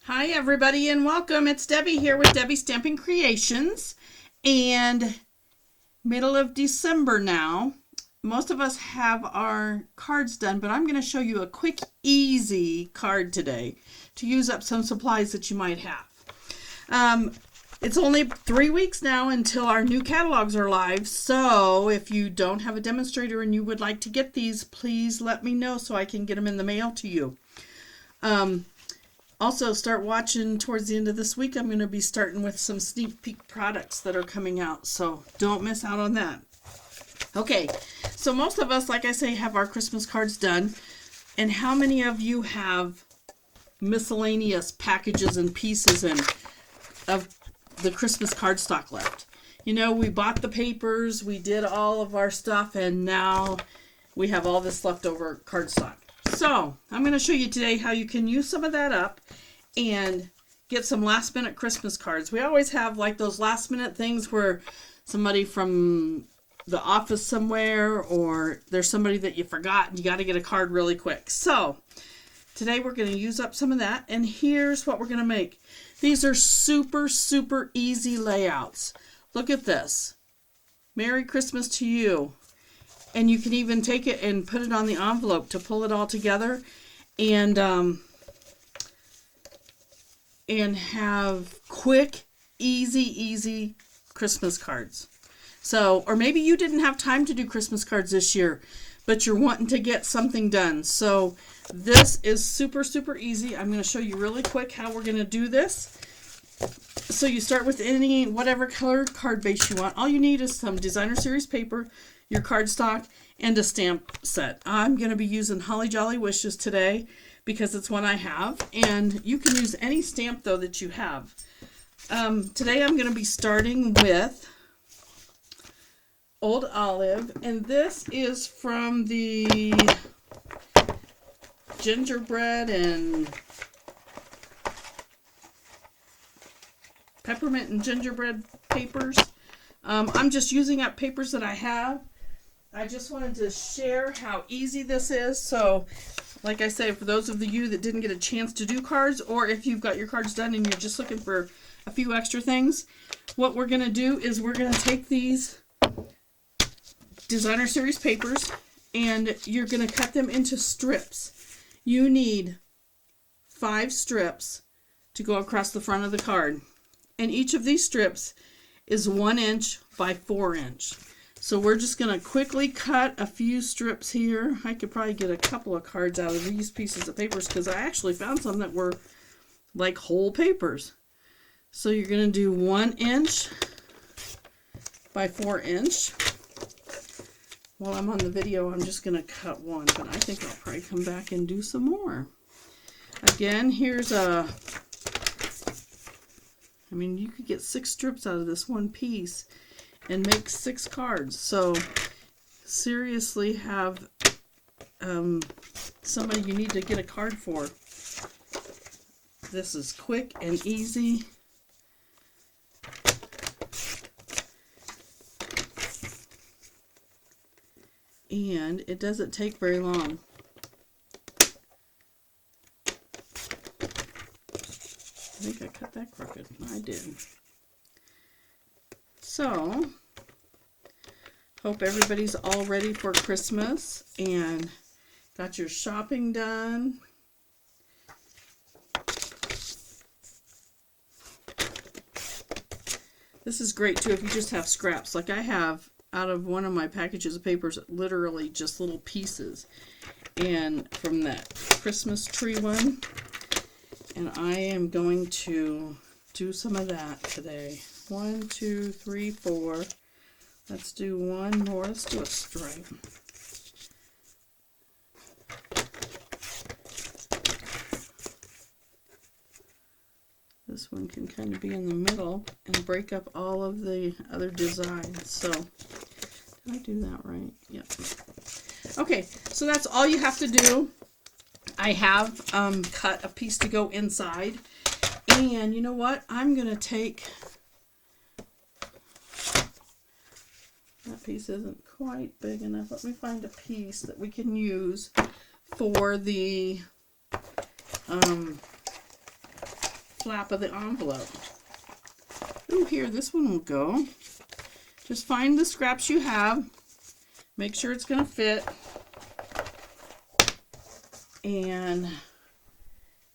Hi everybody and welcome. It's Debbie here with Debbie Stamping Creations, and middle of December now. Most of us have our cards done, but I'm going to show you a quick, easy card today to use up some supplies that you might have. It's only 3 weeks now until our new catalogs are live, so if you don't have a demonstrator and you would like to get these, please let me know so I can get them in the mail to you. Also, start watching towards the end of this week. I'm going to be starting with some sneak peek products that are coming out, so don't miss out on that. Okay, so most of us, like I say, have our Christmas cards done. And how many of you have miscellaneous packages and pieces of the Christmas cardstock left? You know, we bought the papers, we did all of our stuff, and now we have all this leftover cardstock. So, I'm going to show you today how you can use some of that up and get some last minute Christmas cards. We always have like those last minute things where somebody from the office somewhere, or there's somebody that you forgot and you got to get a card really quick. So, today we're going to use up some of that, and here's what we're going to make. These are super, super easy layouts. Look at this. Merry Christmas to you. And you can even take it and put it on the envelope to pull it all together and have quick, easy Christmas cards. So, or maybe you didn't have time to do Christmas cards this year, but you're wanting to get something done. So this is super, super easy. I'm going to show you really quick how we're going to do this. So you start with whatever colored card base you want. All you need is some designer series paper, your cardstock, and a stamp set. I'm going to be using Holly Jolly Wishes today because it's one I have, and you can use any stamp though that you have. Today I'm going to be starting with Old Olive, and this is from the gingerbread and peppermint and gingerbread papers. I'm just using up papers that I have. I just wanted to share how easy this is. So, like I say, for those of you that didn't get a chance to do cards, or if you've got your cards done and you're just looking for a few extra things, what we're going to do is we're going to take these designer series papers and you're going to cut them into strips. You need 5 strips to go across the front of the card. And each of these strips is 1 inch by 4 inch. So we're just going to quickly cut a few strips here. I could probably get a couple of cards out of these pieces of papers because I actually found some that were like whole papers. So you're going to do 1 inch by 4 inch. While I'm on the video, I'm just going to cut one, but I think I'll probably come back and do some more. Again, here's you could get 6 strips out of this one piece and make 6 cards. So seriously, have somebody you need to get a card for. This is quick and easy. And it doesn't take very long. I think I cut that crooked. I did. So, hope everybody's all ready for Christmas and got your shopping done. This is great too if you just have scraps. Like I have out of one of my packages of papers, literally just little pieces. And from that Christmas tree one. And I am going to do some of that today. 1, 2, 3, 4. Let's do one more. Let's do a stripe. This one can kind of be in the middle and break up all of the other designs. So, did I do that right? Yep. Okay, so that's all you have to do. I have cut a piece to go inside. And you know what? I'm going to take... That piece isn't quite big enough. Let me find a piece that we can use for the flap of the envelope. Ooh, here, this one will go. Just find the scraps you have. Make sure it's going to fit. And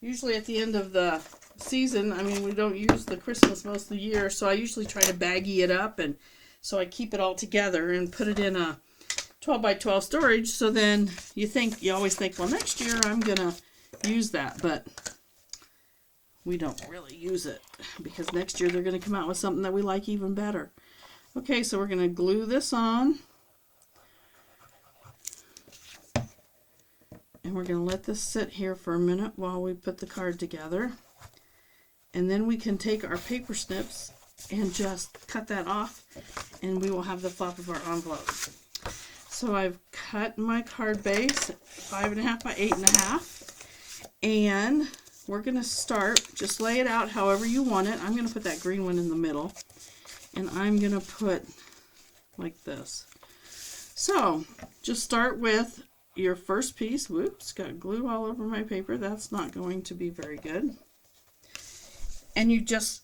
usually at the end of the season, I mean, we don't use the Christmas most of the year, so I usually try to baggie it up, and so I keep it all together and put it in a 12 by 12 storage. So then you always think, well, next year I'm going to use that, but we don't really use it because next year they're going to come out with something that we like even better. Okay, so we're going to glue this on. And we're going to let this sit here for a minute while we put the card together. And then we can take our paper snips and just cut that off, and we will have the flap of our envelope. So I've cut my card base 5.5 by 8.5, and we're going to start, just lay it out however you want it. I'm going to put that green one in the middle, and I'm going to put like this. So just start with your first piece. Whoops, got glue all over my paper. That's not going to be very good. And you just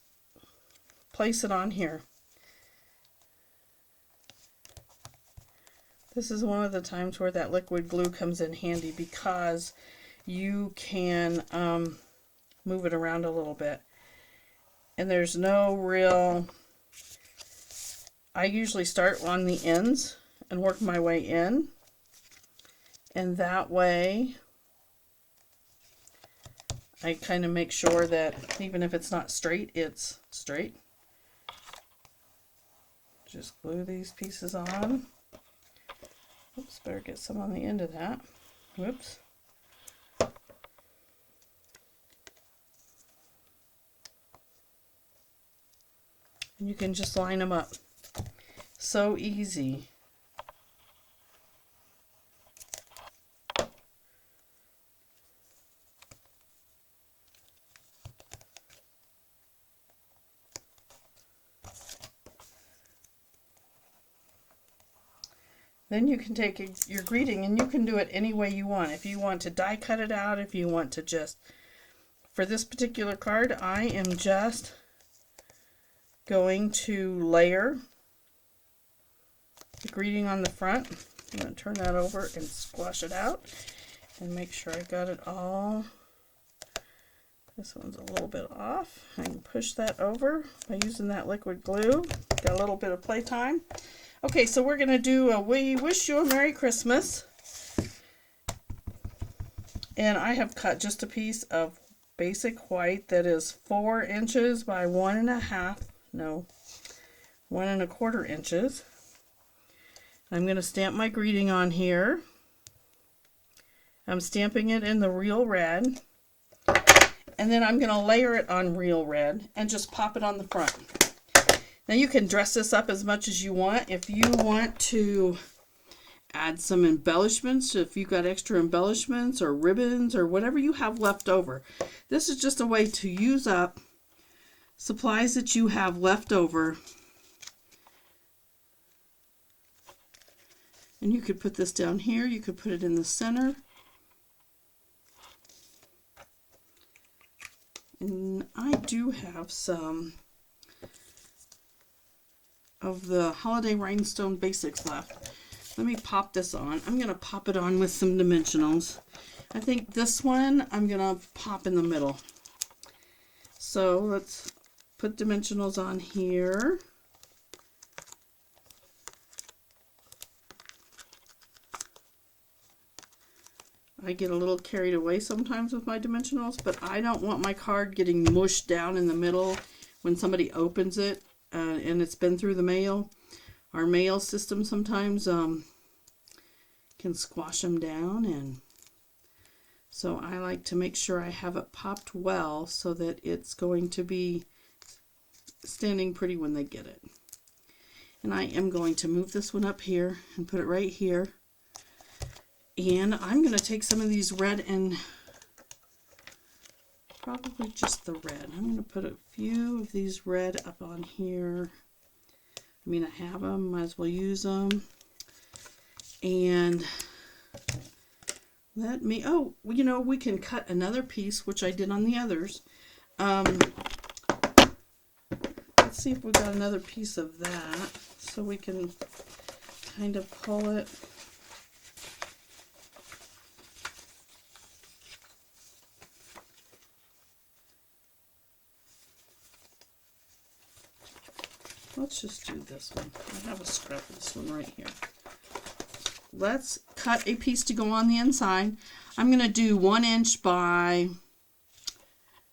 place it on here. This is one of the times where that liquid glue comes in handy because you can move it around a little bit. And there's no real... I usually start on the ends and work my way in. And that way, I kind of make sure that even if it's not straight, it's straight. Just glue these pieces on. Oops, better get some on the end of that. Whoops. And you can just line them up. So easy. Then you can take your greeting and you can do it any way you want. If you want to die cut it out, if you want to just, for this particular card, I am just going to layer the greeting on the front. I'm going to turn that over and squash it out and make sure I got it all. This one's a little bit off. I can push that over by using that liquid glue. Got a little bit of playtime. Okay, so we're going to do a We Wish You a Merry Christmas. And I have cut just a piece of basic white that is 4 inches by 1.5, no, 1.25 inches. I'm going to stamp my greeting on here. I'm stamping it in the real red. And then I'm going to layer it on real red and just pop it on the front. Now you can dress this up as much as you want. If you want to add some embellishments, if you've got extra embellishments or ribbons or whatever you have left over. This is just a way to use up supplies that you have left over. And you could put this down here. You could put it in the center. And I do have some of the Holiday Rhinestone Basics left. Let me pop this on. I'm going to pop it on with some dimensionals. I think this one I'm going to pop in the middle. So let's put dimensionals on here. I get a little carried away sometimes with my dimensionals, but I don't want my card getting mushed down in the middle when somebody opens it and it's been through the mail. Our mail system sometimes can squash them down, and so I like to make sure I have it popped well so that it's going to be standing pretty when they get it. And I am going to move this one up here and put it right here. And I'm going to take some of these red and probably just the red. I'm going to put a few of these red up on here. I mean, I have them, might as well use them. And let me, oh, you know, we can cut another piece, which I did on the others, Let's see if we got another piece of that so we can kind of pull it. Let's just do this one. I have a scrap of this one right here. Let's cut a piece to go on the inside. I'm going to do 1 inch by,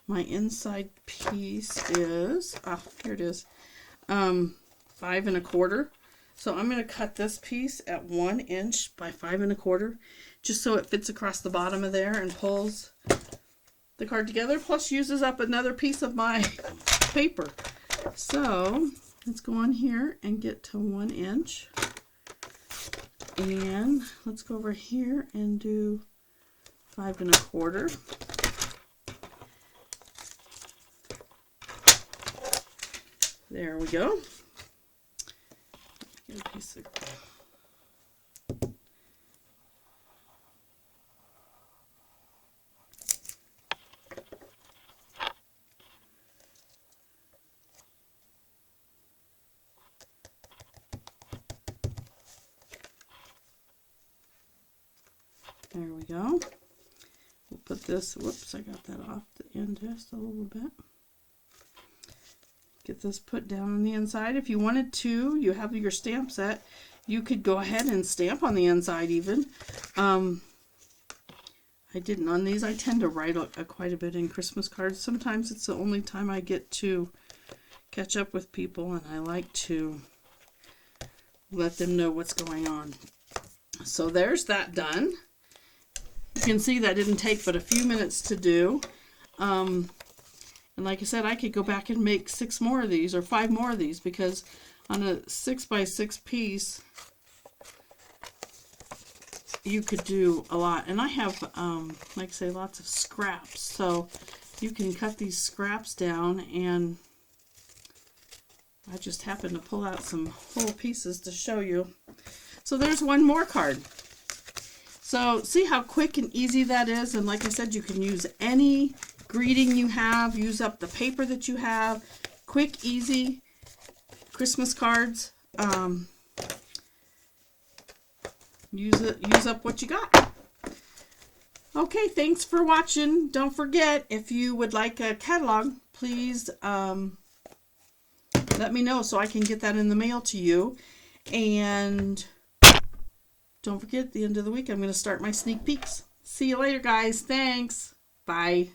my inside piece is, here it is, 5 1/4. So I'm going to cut this piece at 1 inch by 5 1/4, just so it fits across the bottom of there and pulls the card together, plus uses up another piece of my paper. So let's go on here and get to 1 inch. And let's go over here and do 5 1/4. There we go. Get a piece of there we go. We'll put this, whoops, I got that off the end just a little bit. Get this put down on the inside. If you wanted to, you have your stamp set, you could go ahead and stamp on the inside even. I didn't on these. I tend to write quite a bit in Christmas cards. Sometimes it's the only time I get to catch up with people, and I like to let them know what's going on. So there's that done. You can see that didn't take but a few minutes to do. And like I said, I could go back and make 6 more of these or 5 more of these, because on a 6 by 6 piece, you could do a lot. And I have, like I say, lots of scraps. So you can cut these scraps down, and I just happened to pull out some whole pieces to show you. So there's one more card. So see how quick and easy that is. And like I said, you can use any greeting you have, use up the paper that you have. Quick, easy Christmas cards. Use up what you got. Okay, thanks for watching. Don't forget, if you would like a catalog, please let me know so I can get that in the mail to you. And don't forget, at the end of the week, I'm going to start my sneak peeks. See you later, guys. Thanks. Bye.